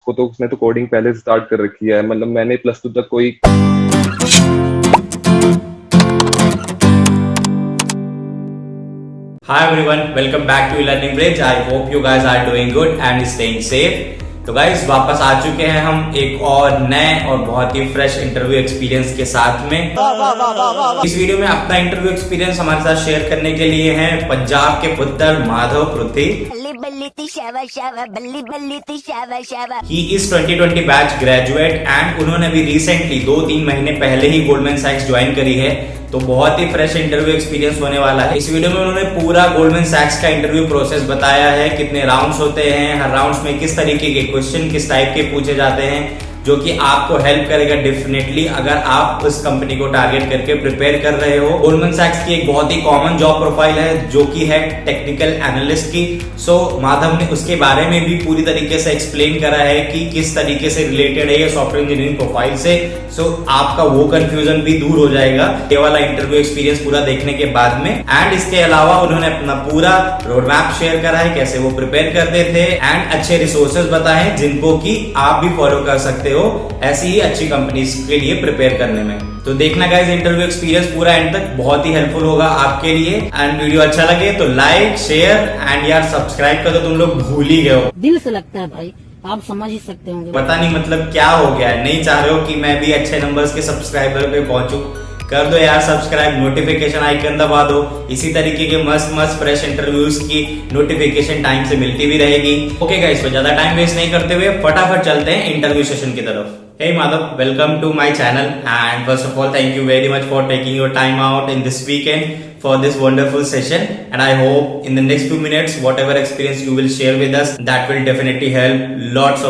उसको तो उसने तो कोडिंग पहले से स्टार्ट कर रखी है, मतलब मैंने +2 तक कोई। Hi everyone, welcome back to Learning Bridge. I hope you guys are doing good and staying safe. तो गाइस वापस आ चुके हैं हम एक और नए और बहुत ही फ्रेश इंटरव्यू एक्सपीरियंस के साथ में। इस वीडियो में अपना इंटरव्यू एक्सपीरियंस हमारे साथ शेयर करने के लिए हैं पंजाब के पुत्र माधव पृथ्वी। He is 2020 batch graduate and उन्होंने अभी रिसेंटली 2-3 महीने पहले ही गोल्डमैन सैक्स ज्वाइन करी है, तो बहुत ही फ्रेश इंटरव्यू एक्सपीरियंस होने वाला है। इस वीडियो में उन्होंने पूरा गोल्डमैन सैक्स का इंटरव्यू प्रोसेस बताया है, कितने राउंड्स होते हैं, हर राउंड्स में किस तरीके के क्वेश्चन किस टाइप के पूछे जाते हैं, जो कि आपको हेल्प करेगा डेफिनेटली अगर आप उस कंपनी को टारगेट करके प्रिपेयर कर रहे हो। गोल्डमैन सैक्स की एक बहुत ही कॉमन जॉब प्रोफाइल है जो कि है टेक्निकल एनालिस्ट की। सो माधव ने उसके बारे में भी पूरी तरीके से एक्सप्लेन करा है कि किस तरीके से रिलेटेड है ये सॉफ्टवेयर इंजीनियरिंग प्रोफाइल से। सो आपका वो कंफ्यूजन भी दूर हो जाएगा ये वाला इंटरव्यू एक्सपीरियंस पूरा देखने के बाद में। एंड इसके अलावा उन्होंने अपना पूरा रोड मैप शेयर करा है, कैसे वो प्रिपेयर करते थे एंड अच्छे रिसोर्सेज बताए जिनको कि आप भी फॉलो कर सकते हो ऐसी ही अच्छी कंपनीज के लिए प्रिपेयर करने में। तो देखना गाइस इंटरव्यू एक्सपीरियंस पूरा एंड तक, बहुत ही हेल्पफुल होगा आपके लिए। एंड वीडियो अच्छा लगे तो लाइक शेयर एंड यार सब्सक्राइब कर दो, तुम लोग भूल ही गए हो। दिल से लगता है भाई, आप समझ ही सकते होंगे। पता नहीं मतलब क्या हो गया है, नहीं चाह रहे हो कि मैं भी अच्छे नंबर्स के सब्सक्राइबर पे पहुंचूं? कर दो यार सब्सक्राइब, नोटिफिकेशन आइकन दबा दो, इसी तरीके के मस्त मस्त फ्रेश इंटरव्यूज की नोटिफिकेशन टाइम से मिलती भी रहेगी। ओके गाइस, तो ज्यादा टाइम वेस्ट नहीं करते हुए फटाफट चलते हैं इंटरव्यू सेशन की तरफ। Hey Madhav, welcome to my channel and first of all thank you very much for taking your time out in this weekend for this wonderful session, and I hope in the next few minutes whatever experience you will share with us that will definitely help lots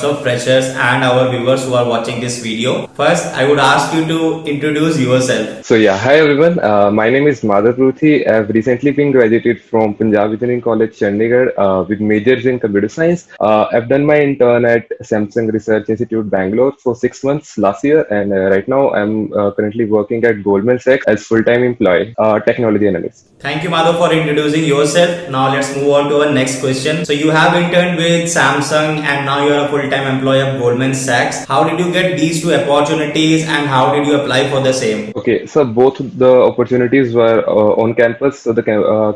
of freshers and our viewers who are watching this video. First I would ask you to introduce yourself. So yeah, hi everyone. My name is Madhav Pruthi. I've recently been graduated from Punjab Engineering College, Chandigarh, with majors in computer science. I've done my intern at Samsung Research Institute, Bangalore, for 6 months last year, and right now I'm currently working at Goldman Sachs as full-time employee, technology analyst. Thank you Madhav for introducing yourself. Now let's move on to our next question. So you have interned with Samsung and now you are a full-time employee of Goldman Sachs. How did you get these two opportunities and how did you apply for the same? Okay, so both the opportunities were on campus. So the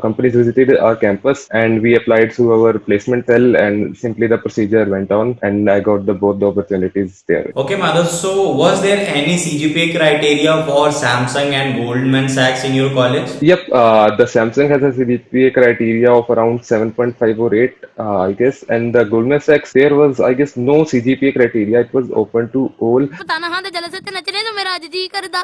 companies visited our campus and we applied through our placement cell, and simply the procedure went on and I got both the opportunities there. Okay Madhav, so was there any CGPA criteria for Samsung and Goldman Sachs in your college? Yep, the Samsung has a CGPA criteria of around 7.5 or 8, I guess, and the Goldman Sachs, there was, I guess, no CGPA criteria. It was open to all.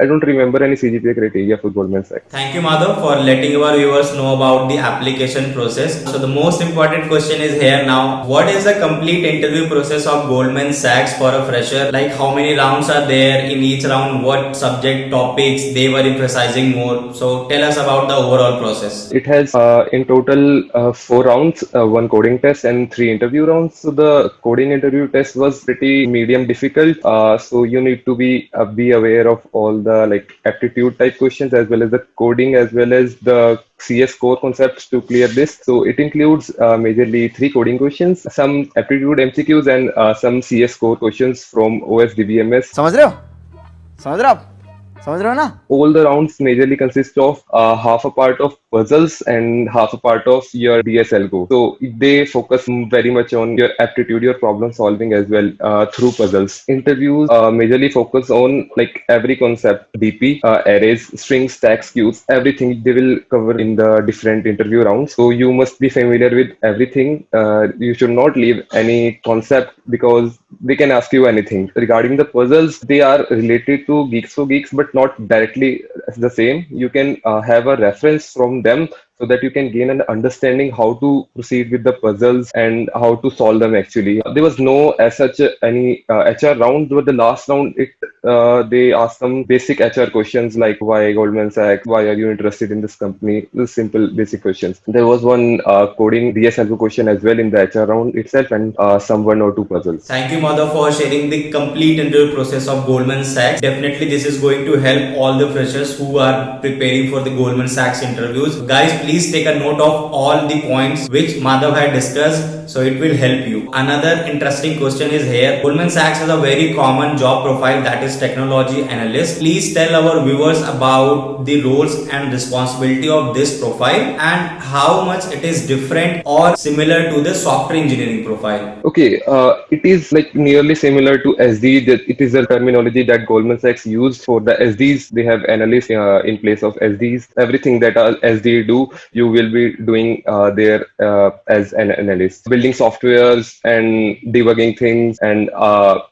I don't remember any CGPA criteria for Goldman Sachs. Thank you Madhav for letting our viewers know about the application process. So the most important question is here now. What is the complete interview process of Goldman Sachs for a fresher? Like how many rounds are there in each round? What subject topics they were emphasizing more? So tell us about the overall process. It has in total 4 rounds, 1 coding test and 3 interview rounds. So the coding interview test was pretty medium difficult. So you need to be aware of all the like aptitude type questions as well as the coding as well as the CS core concepts to clear this. So it includes majorly 3 coding questions, some aptitude MCQs and some CS core questions from OS DBMS. समझ रहे हो ना? All the rounds majorly consist of half a part of puzzles and half a part of your DSLGO. So they focus very much on your aptitude, your problem solving as well through puzzles. Interviews majorly focus on like every concept, DP, arrays, strings, stacks, queues, everything they will cover in the different interview rounds. So you must be familiar with everything. You should not leave any concept because they can ask you anything. Regarding the puzzles, they are related to Geeks for Geeks, but not directly the same. You can have a reference from them so that you can gain an understanding how to proceed with the puzzles and how to solve them actually. There was no as such any HR round, but the last round they asked some basic HR questions like why Goldman Sachs, why are you interested in this company, the simple basic questions. There was one coding DSLGO question as well in the HR round itself and some 1 or 2 puzzles. Thank you Madhav for sharing the complete interview process of Goldman Sachs. Definitely this is going to help all the freshers who are preparing for the Goldman Sachs interviews. Guys, please take a note of all the points which Madhav had discussed. so it will help you. Another interesting question is here. Goldman Sachs has a very common job profile, that is technology analyst. Please tell our viewers about the roles and responsibility of this profile and how much it is different or similar to the software engineering profile. Okay, it is like nearly similar to SD. That it is a terminology that Goldman Sachs used for the SDs. They have analysts in place of SDs. Everything that SD do, you will be doing there as an analyst, building softwares and debugging things, and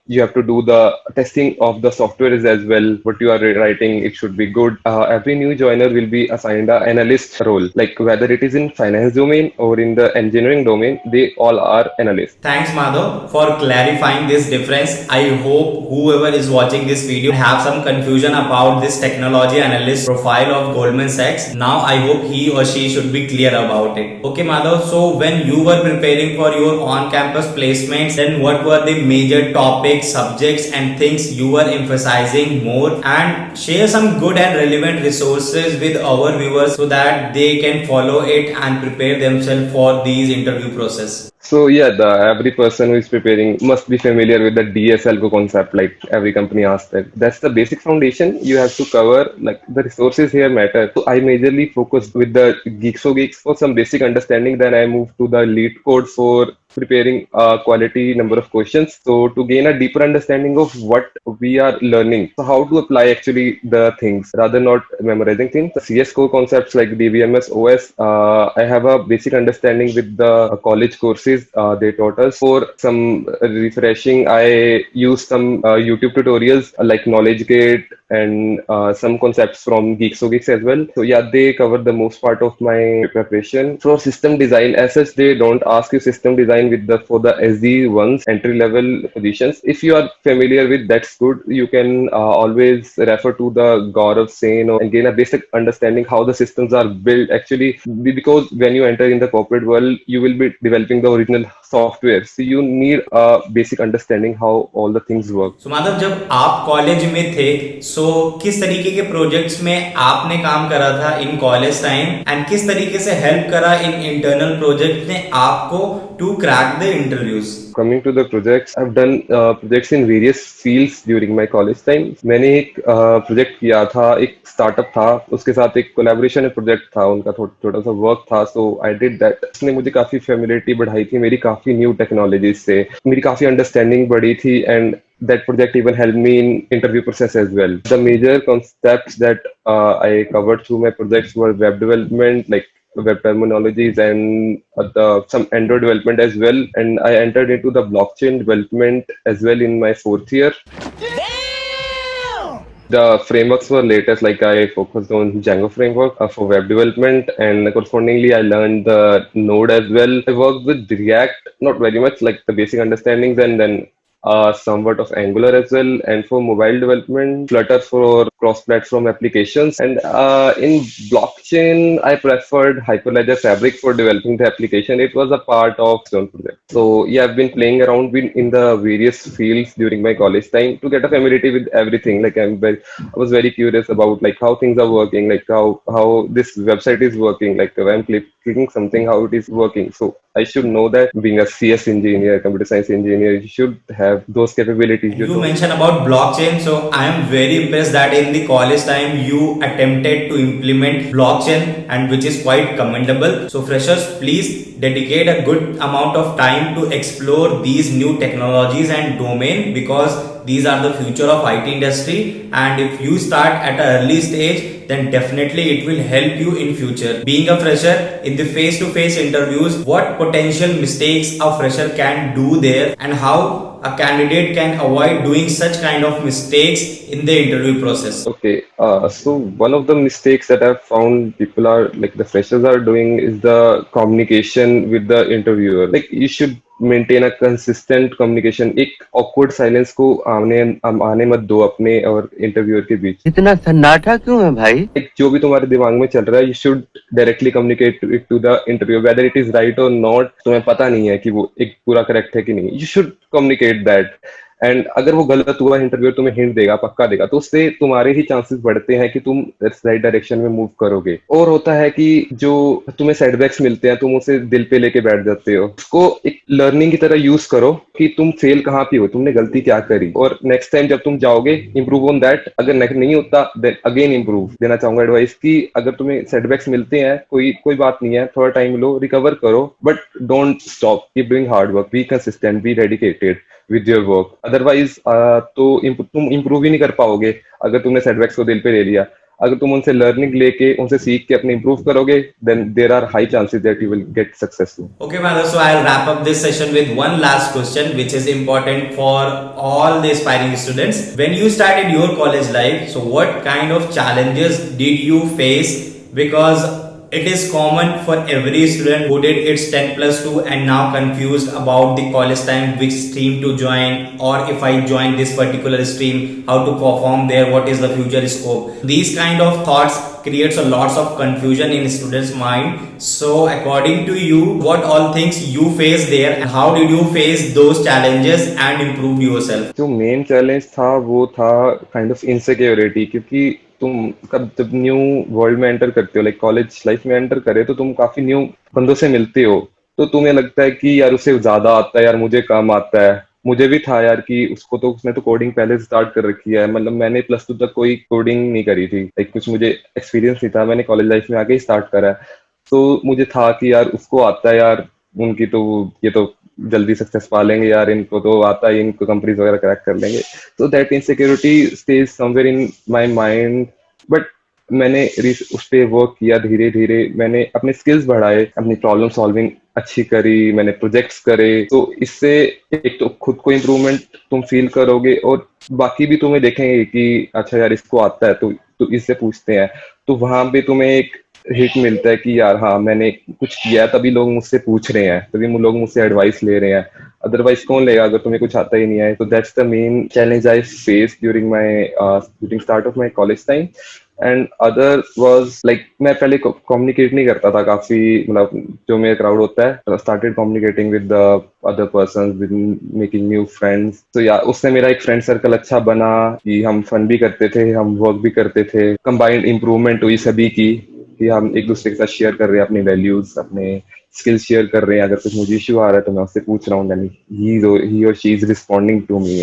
you have to do the testing of the softwares as well. What you are writing, it should be good. Every new joiner will be assigned an analyst role, like whether it is in finance domain or in the engineering domain, they all are analysts. Thanks Madhav for clarifying this difference. I hope whoever is watching this video have some confusion about this technology analyst profile of Goldman Sachs. Now I hope he or she should be clear about it. Okay Madhav, so when you were preparing for your on-campus placements, then what were the major topics, subjects and things you were emphasizing more, and share some good and relevant resources with our viewers so that they can follow it and prepare themselves for these interview process. So yeah, every person who is preparing must be familiar with the DSLGO concept. Like every company asks that. That's the basic foundation you have to cover. Like the resources here matter. So I majorly focused with the Geeks for some basic understanding. Then I moved to the lead code for preparing a quality number of questions. So to gain a deeper understanding of what we are learning, so how to apply actually the things rather not memorizing things. The CS core concepts like DBMS, OS, I have a basic understanding with the college courses they taught us. For some refreshing, I use some YouTube tutorials like KnowledgeGate and some concepts from Geeks as well. So yeah, they cover the most part of my preparation. For system design, as such, they don't ask you system design with the for the SD ones entry level positions. If you are familiar with, that's good. You can always refer to the Gaurav Sen and gain a basic understanding how the systems are built actually, because when you enter in the corporate world, you will be developing the original software. So you need a basic understanding how all the things work. So Madhav, जब आप college में थे, so किस तरीके के projects में आपने काम करा था इन कॉलेज टाइम, एंड किस तरीके से हेल्प करा इन इंटरनल प्रोजेक्ट ने आपको to crack the interviews? Coming to the projects, I've done projects in various fields during my college time. मैंने एक प्रोजेक्ट किया था, एक स्टार्टअप था, उसके साथ एक कोलैबोरेशन प्रोजेक्ट था, उनका छोटा सा वर्क था. सो आई डिड दैट. उसने मुझे काफी फेमिलियरिटी बढ़ाई थी, मेरी काफी न्यू टेक्नोलॉजीज से मेरी काफी अंडरस्टैंडिंग बढ़ी थी, and that project even helped me in interview process as well. The major concepts that I covered through my projects were web development, like web terminologies, and some Android development as well. And I entered into the blockchain development as well in my 4th year. The frameworks were latest, like I focused on Django framework for web development, and correspondingly I learned the Node as well. I worked with React, not very much, like the basic understandings, and then somewhat of Angular as well. And for mobile development, Flutter for cross-platform applications. And in blockchain, I preferred Hyperledger Fabric for developing the application. It was a part of Stone project. So yeah, I've been playing around in the various fields during my college time to get a familiarity with everything. Like I was very curious about like how things are working, like how this website is working, like when I'm clicking something, how it is working. So I should know that. Being a CS engineer, computer science engineer, you should have those capabilities. You mentioned about blockchain, so I am very impressed that in the college time you attempted to implement blockchain, and which is quite commendable. So freshers, please dedicate a good amount of time to explore these new technologies and domain, because these are the future of IT industry, and if you start at an early stage, then definitely it will help you in future. Being a fresher, in the face-to-face interviews, what potential mistakes a fresher can do there, and how a candidate can avoid doing such kind of mistakes in the interview process? Okay, so one of the mistakes that I've found people are like the freshers are doing is the communication with the interviewer. Like you should maintain a consistent communication. एक awkward silence को आने मत दो अपने और interviewer के बीच. इतना सन्नाटा क्यों है भाई? जो भी तुम्हारे दिमाग में चल रहा है, you should directly communicate it to the interviewer, whether it is right or not. तुम्हें पता नहीं है कि वो एक पूरा correct है कि नहीं. You should communicate that. And अगर वो गलत हुआ इंटरव्यू तुम्हें हिंट देगा, पक्का देगा, तो उससे तुम्हारे ही चांसेस बढ़ते हैं कि तुम राइट डायरेक्शन में मूव करोगे। और होता है कि जो तुम्हें सेटबैक्स मिलते हैं तुम उसे दिल पे लेके बैठ जाते हो, उसको एक लर्निंग की तरह यूज करो कि तुम फेल कहाँ पे हो, तुमने गलती क्या करी, और नेक्स्ट टाइम जब तुम जाओगे इंप्रूव ऑन दैट। अगर नहीं होता देन अगेन इंप्रूव। देना चाहूंगा एडवाइस कि अगर तुम्हें सेटबैक्स मिलते हैं, कोई बात नहीं है, थोड़ा टाइम लो, रिकवर करो, but don't stop, keep doing hard work, be consistent, be dedicated with your work. Otherwise तो तुम इंप्रूव ही नहीं कर पाओगे अगर तुमने सेटबैक्स को दिल पे ले लिया। अगर तुम उनसे लर्निंग लेके उनसे सीख के अपने इंप्रूव करोगे, then there are high chances that you will get successful. Okay, Madhav, so I'll wrap up this session with one last question, which is important for all the aspiring students. When you started your college life, so what kind of challenges did you face? Because it is common for every student who did its 10 plus 2 and now confused about the college time, which stream to join, or if I join this particular stream, how to perform there, what is the future scope. These kind of thoughts creates a lots of confusion in students mind. So according to you, what all things you face there and how did you face those challenges and improve yourself? जो main challenge था वो था kind of insecurity, क्योंकि तुम कब जब new world में enter करते हो, लाइक कॉलेज लाइफ में एंटर करे, तो तुम काफी न्यू बंदों से मिलते हो, तो तुम्हें लगता है कि यार उसे ज्यादा आता है, यार मुझे कम आता है। मुझे भी था यार कि उसने तो कोडिंग पहले से स्टार्ट कर रखी है, मतलब मैंने प्लस टू तक कोई कोडिंग नहीं करी थी, लाइक कुछ मुझे एक्सपीरियंस नहीं था, मैंने कॉलेज लाइफ में आके ही स्टार्ट करा है। तो मुझे था कि यार उसको आता है, यार उनकी तो ये तो जल्दी सक्सेस पा लेंगे, यार इनको तो आता है, इनको कंपनीज वगैरह क्रैक कर लेंगे। तो that insecurity stage somewhere in my mind, but मैंने उस पर वर्क किया, धीरे धीरे मैंने अपने स्किल्स बढ़ाए, अपनी प्रॉब्लम सॉल्विंग अच्छी करी, मैंने प्रोजेक्ट्स करे। तो इससे एक तो खुद को इम्प्रूवमेंट तुम फील करोगे, और बाकी भी तुम्हें देखेंगे कि अच्छा यार इसको आता है, तो इससे पूछते हैं, तो वहां पे तुम्हें एक हिट मिलता है कि यार हाँ मैंने कुछ किया है, तभी लोग मुझसे पूछ रहे हैं, तभी लोग मुझसे एडवाइस ले रहे हैं, अदरवाइज कौन लेगा अगर तुम्हें कुछ आता ही नहीं है। तो that's the main challenge I face during start of my college time. And other was like मैं पहले कम्युनिकेट नहीं करता था काफी, मतलब जो मेरा क्राउड होता है, started communicating with the other persons, with making new friends. तो या उससे मेरा एक फ्रेंड सर्कल अच्छा बना कि हम फन भी करते थे, हम वर्क भी करते थे, कंबाइंड इम्प्रूवमेंट हुई सभी की, कि हम एक दूसरे के साथ शेयर कर रहे हैं अपनी वैल्यूज, अपने स्किल्स शेयर कर रहे हैं। अगर कुछ मुझे इश्यू आ रहा है तो मैं उससे पूछ रहा हूँ, he or she is responding to me.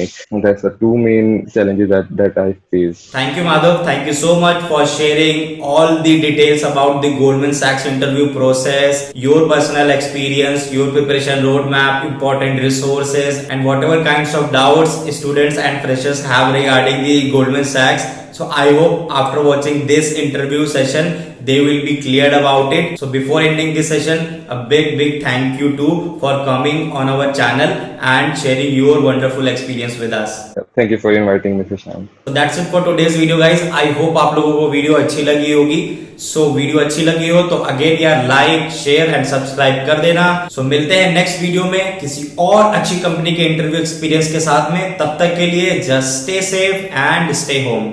That's the two main challenges that I face. Thank you, Madhav. Thank you so much for sharing all the details about the Goldman Sachs interview process, your personal experience, your preparation roadmap, important resources, and whatever kinds of doubts students and freshers have regarding the Goldman Sachs. So I hope after watching this interview session, they will be cleared about it. So before ending this session, a big thank you too for coming on our channel and sharing your wonderful experience with us. Thank you for inviting me, Prashant. So that's it for today's video, guys. I hope आप लोगों को video अच्छी लगी होगी। So video अच्छी लगी हो तो अगेन यार लाइक, शेयर एंड सब्सक्राइब कर देना। So मिलते हैं नेक्स्ट वीडियो में किसी और अच्छी कंपनी के इंटरव्यू एक्सपीरियंस के साथ में। तब तक के लिए just stay safe and stay home.